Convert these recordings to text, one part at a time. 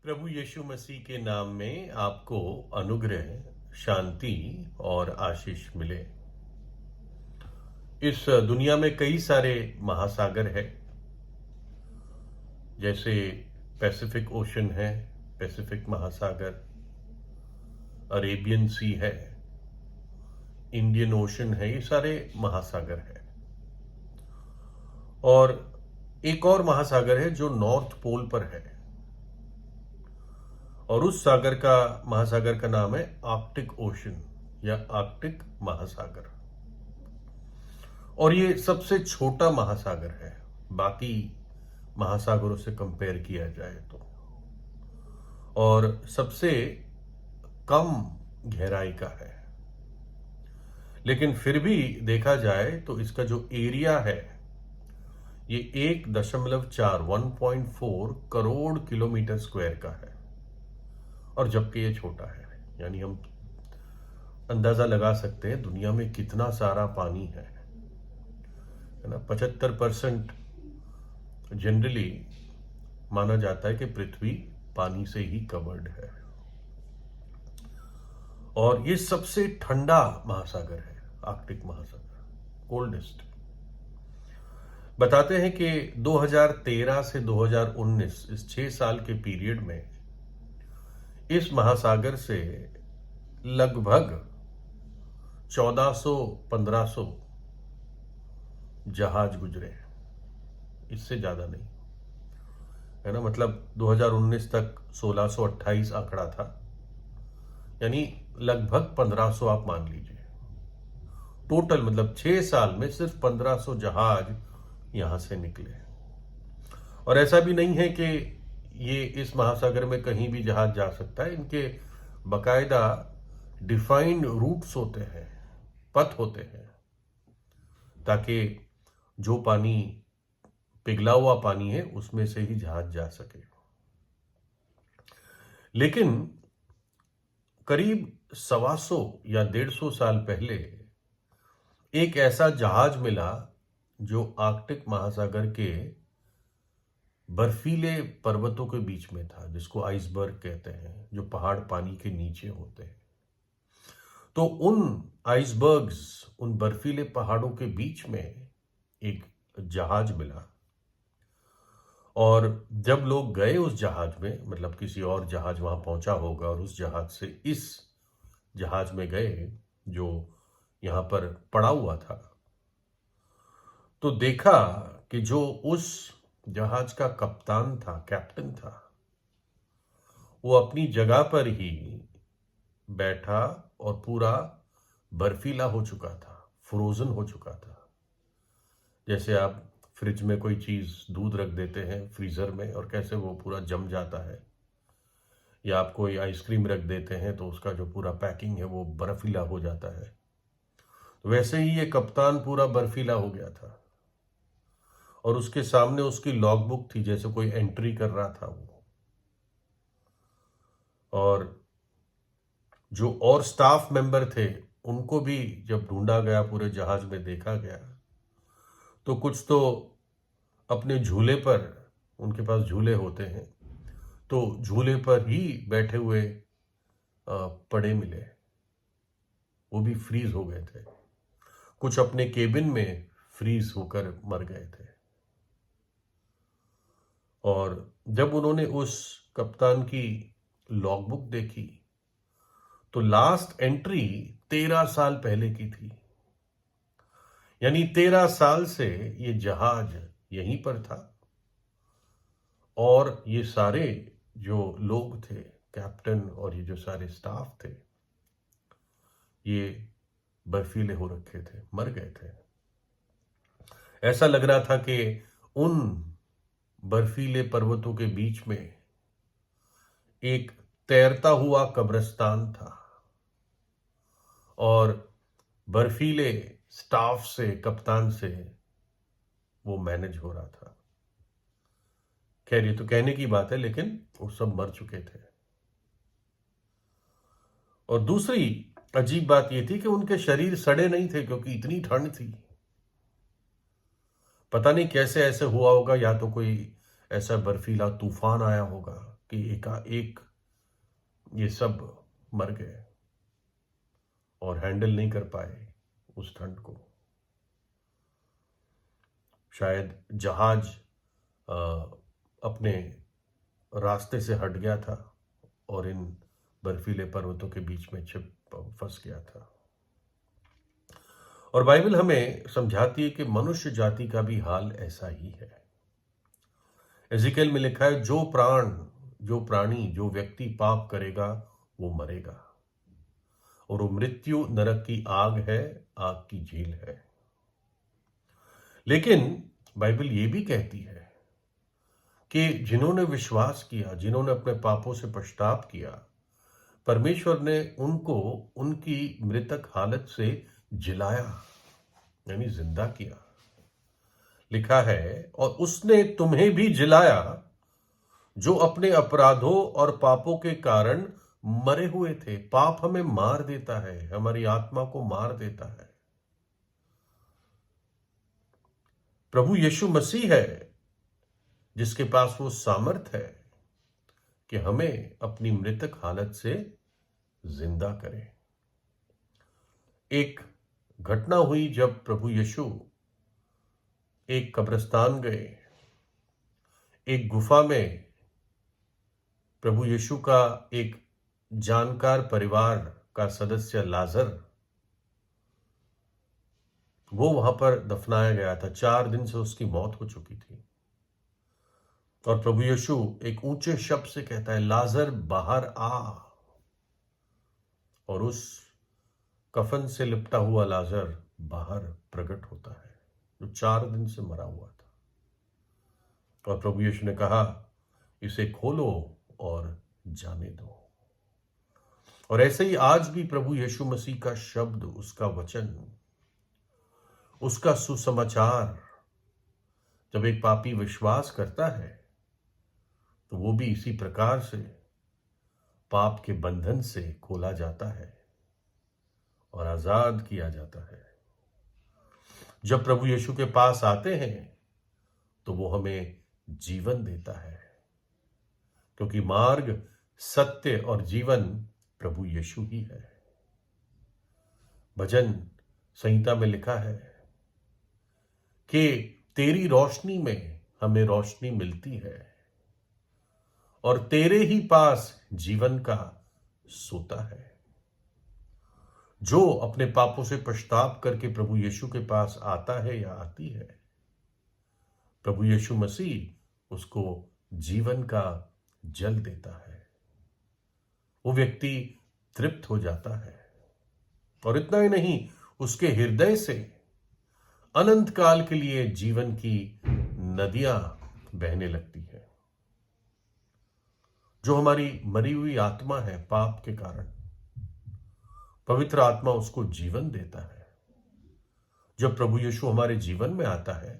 प्रभु यीशु मसीह के नाम में आपको अनुग्रह, शांति और आशीष मिले। इस दुनिया में कई सारे महासागर है, जैसे पैसिफिक ओशन है, पैसिफिक महासागर, अरेबियन सी है, इंडियन ओशन है, ये सारे महासागर है। और एक और महासागर है जो नॉर्थ पोल पर है, और उस महासागर का नाम है आर्कटिक ओशन या आर्कटिक महासागर। और ये सबसे छोटा महासागर है बाकी महासागरों से कंपेयर किया जाए तो, और सबसे कम गहराई का है। लेकिन फिर भी देखा जाए तो इसका जो एरिया है ये 1.4 करोड़ किलोमीटर स्क्वायर का है, और जबकि ये छोटा है। यानी हम अंदाजा लगा सकते हैं दुनिया में कितना सारा पानी है ना। 75% जनरली माना जाता है कि पृथ्वी पानी से ही कवर्ड है, और ये सबसे ठंडा महासागर है, आर्कटिक महासागर, कोल्डेस्ट। बताते हैं कि 2013 से 2019 इस 6 साल के पीरियड में इस महासागर से लगभग 1400-1500 जहाज गुजरे, इससे ज्यादा नहीं, है ना। मतलब 2019 तक 1628 आंकड़ा था, यानी लगभग 1500 आप मान लीजिए टोटल। मतलब 6 साल में सिर्फ 1500 जहाज यहां से निकले। और ऐसा भी नहीं है कि ये इस महासागर में कहीं भी जहाज जा सकता है, इनके बकायदा डिफाइंड रूट्स होते हैं, पथ होते हैं, ताकि जो पानी पिघला हुआ पानी है उसमें से ही जहाज जा सके। लेकिन करीब 125 या 150 साल पहले एक ऐसा जहाज मिला जो आर्कटिक महासागर के बर्फीले पर्वतों के बीच में था, जिसको आइसबर्ग कहते हैं, जो पहाड़ पानी के नीचे होते हैं। तो उन आइसबर्ग्स, उन बर्फीले पहाड़ों के बीच में एक जहाज मिला। और जब लोग गए उस जहाज में, मतलब किसी और जहाज वहां पहुंचा होगा और उस जहाज से इस जहाज में गए जो यहां पर पड़ा हुआ था, तो देखा कि जो उस जहाज का कप्तान था, कैप्टन था, वो अपनी जगह पर ही बैठा और पूरा बर्फीला हो चुका था, फ्रोजन हो चुका था। जैसे आप फ्रिज में कोई चीज, दूध रख देते हैं फ्रीजर में और कैसे वो पूरा जम जाता है, या आप कोई आइसक्रीम रख देते हैं तो उसका जो पूरा पैकिंग है वो बर्फीला हो जाता है, तो वैसे ही ये कप्तान पूरा बर्फीला हो गया था। और उसके सामने उसकी लॉगबुक थी, जैसे कोई एंट्री कर रहा था वो। और जो और स्टाफ मेंबर थे उनको भी जब ढूंढा गया, पूरे जहाज में देखा गया, तो कुछ तो अपने झूले पर, उनके पास झूले होते हैं, तो झूले पर ही बैठे हुए पड़े मिले, वो भी फ्रीज हो गए थे। कुछ अपने केबिन में फ्रीज होकर मर गए थे। और जब उन्होंने उस कप्तान की लॉगबुक देखी तो लास्ट एंट्री 13 साल पहले की थी। यानी 13 साल से ये जहाज यहीं पर था, और ये सारे जो लोग थे, कैप्टन और ये जो सारे स्टाफ थे, ये बर्फीले हो रखे थे, मर गए थे। ऐसा लग रहा था कि उन बर्फीले पर्वतों के बीच में एक तैरता हुआ कब्रिस्तान था, और बर्फीले स्टाफ से, कप्तान से वो मैनेज हो रहा था। खैर, ये तो कहने की बात है, लेकिन वो सब मर चुके थे। और दूसरी अजीब बात ये थी कि उनके शरीर सड़े नहीं थे, क्योंकि इतनी ठंड थी। पता नहीं कैसे ऐसे हुआ होगा, या तो कोई ऐसा बर्फीला तूफान आया होगा कि एकाएक ये सब मर गए और हैंडल नहीं कर पाए उस ठंड को। शायद जहाज अपने रास्ते से हट गया था और इन बर्फीले पर्वतों के बीच में फंस गया था। और बाइबल हमें समझाती है कि मनुष्य जाति का भी हाल ऐसा ही है। एजिकल में लिखा है, जो प्राणी, जो व्यक्ति पाप करेगा वो मरेगा, और वो मृत्यु नरक की आग है, आग की झील है। लेकिन बाइबल ये भी कहती है कि जिन्होंने विश्वास किया, जिन्होंने अपने पापों से पश्चाताप किया, परमेश्वर ने उनको उनकी मृतक हालत से जिलाया, यानी जिंदा किया। लिखा है, और उसने तुम्हें भी जिलाया जो अपने अपराधों और पापों के कारण मरे हुए थे। पाप हमें मार देता है, हमारी आत्मा को मार देता है। प्रभु यीशु मसीह है जिसके पास वो सामर्थ है कि हमें अपनी मृतक हालत से जिंदा करे। एक घटना हुई जब प्रभु यीशु एक कब्रिस्तान गए। एक गुफा में प्रभु यीशु का एक जानकार परिवार का सदस्य लाजर, वो वहां पर दफनाया गया था। 4 दिन से उसकी मौत हो चुकी थी। और प्रभु यीशु एक ऊंचे शब्द से कहता है, लाजर बाहर आ। और उस कफन से लिपटा हुआ लाजर बाहर प्रकट होता है, जो 4 दिन से मरा हुआ था। और प्रभु यीशु ने कहा, इसे खोलो और जाने दो। और ऐसे ही आज भी प्रभु यीशु मसीह का शब्द, उसका वचन, उसका सुसमाचार, जब एक पापी विश्वास करता है तो वो भी इसी प्रकार से पाप के बंधन से खोला जाता है और आजाद किया जाता है। जब प्रभु यीशु के पास आते हैं तो वो हमें जीवन देता है, क्योंकि मार्ग, सत्य और जीवन प्रभु यीशु ही है। भजन संहिता में लिखा है कि तेरी रोशनी में हमें रोशनी मिलती है और तेरे ही पास जीवन का सोता है। जो अपने पापों से पश्चाताप करके प्रभु यीशु के पास आता है या आती है, प्रभु यीशु मसीह उसको जीवन का जल देता है। वो व्यक्ति तृप्त हो जाता है, और इतना ही नहीं, उसके हृदय से अनंत काल के लिए जीवन की नदियां बहने लगती है। जो हमारी मरी हुई आत्मा है पाप के कारण, पवित्र आत्मा उसको जीवन देता है। जब प्रभु यीशु हमारे जीवन में आता है,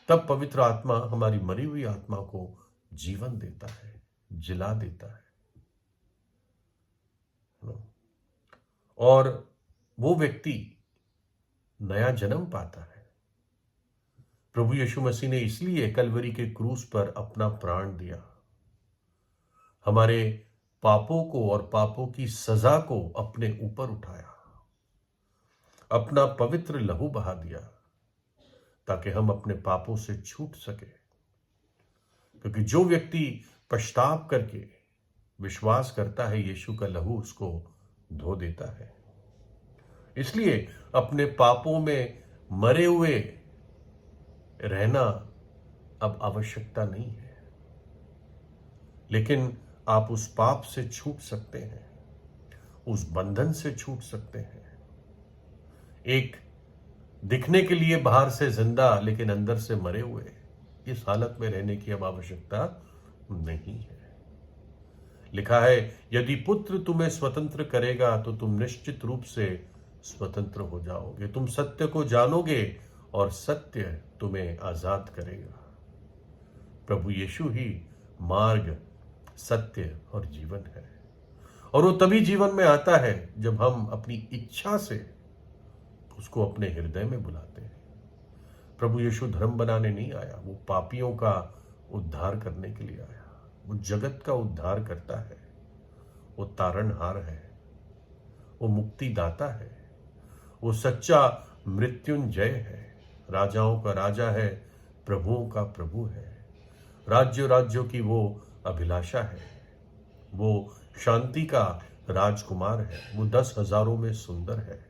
तब पवित्र आत्मा हमारी मरी हुई आत्मा को जीवन देता है, जिला देता है। और वो व्यक्ति नया जन्म पाता है। प्रभु यीशु मसीह ने इसलिए कलवरी के क्रूस पर अपना प्राण दिया, हमारे पापों को और पापों की सजा को अपने ऊपर उठाया, अपना पवित्र लहू बहा दिया, ताकि हम अपने पापों से छूट सके। क्योंकि जो व्यक्ति पश्चाताप करके विश्वास करता है, यीशु का लहू उसको धो देता है। इसलिए अपने पापों में मरे हुए रहना अब आवश्यकता नहीं है, लेकिन आप उस पाप से छूट सकते हैं, उस बंधन से छूट सकते हैं। एक दिखने के लिए बाहर से जिंदा लेकिन अंदर से मरे हुए, इस हालत में रहने की अब आवश्यकता नहीं है। लिखा है, यदि पुत्र तुम्हें स्वतंत्र करेगा तो तुम निश्चित रूप से स्वतंत्र हो जाओगे। तुम सत्य को जानोगे और सत्य तुम्हें आजाद करेगा। प्रभु यीशु ही मार्ग, सत्य और जीवन है। और वो तभी जीवन में आता है जब हम अपनी इच्छा से उसको अपने हृदय में बुलाते हैं। प्रभु यीशु धर्म बनाने नहीं आया, वो पापियों का उद्धार करने के लिए आया। वो जगत का उद्धार करता है, वो तारणहार है, वो मुक्तिदाता है, वो सच्चा मृत्युंजय है, राजाओं का राजा है, प्रभुओं का प्रभु है, राज्यों राज्यों की वो अभिलाषा है, वो शांति का राजकुमार है, वो 10,000 में सुंदर है,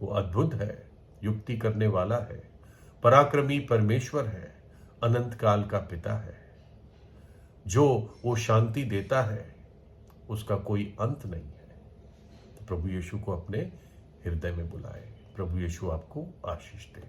वो अद्भुत है, युक्ति करने वाला है, पराक्रमी परमेश्वर है, अनंत काल का पिता है। जो वो शांति देता है उसका कोई अंत नहीं है। तो प्रभु यीशु को अपने हृदय में बुलाए। प्रभु यीशु आपको आशीष दे।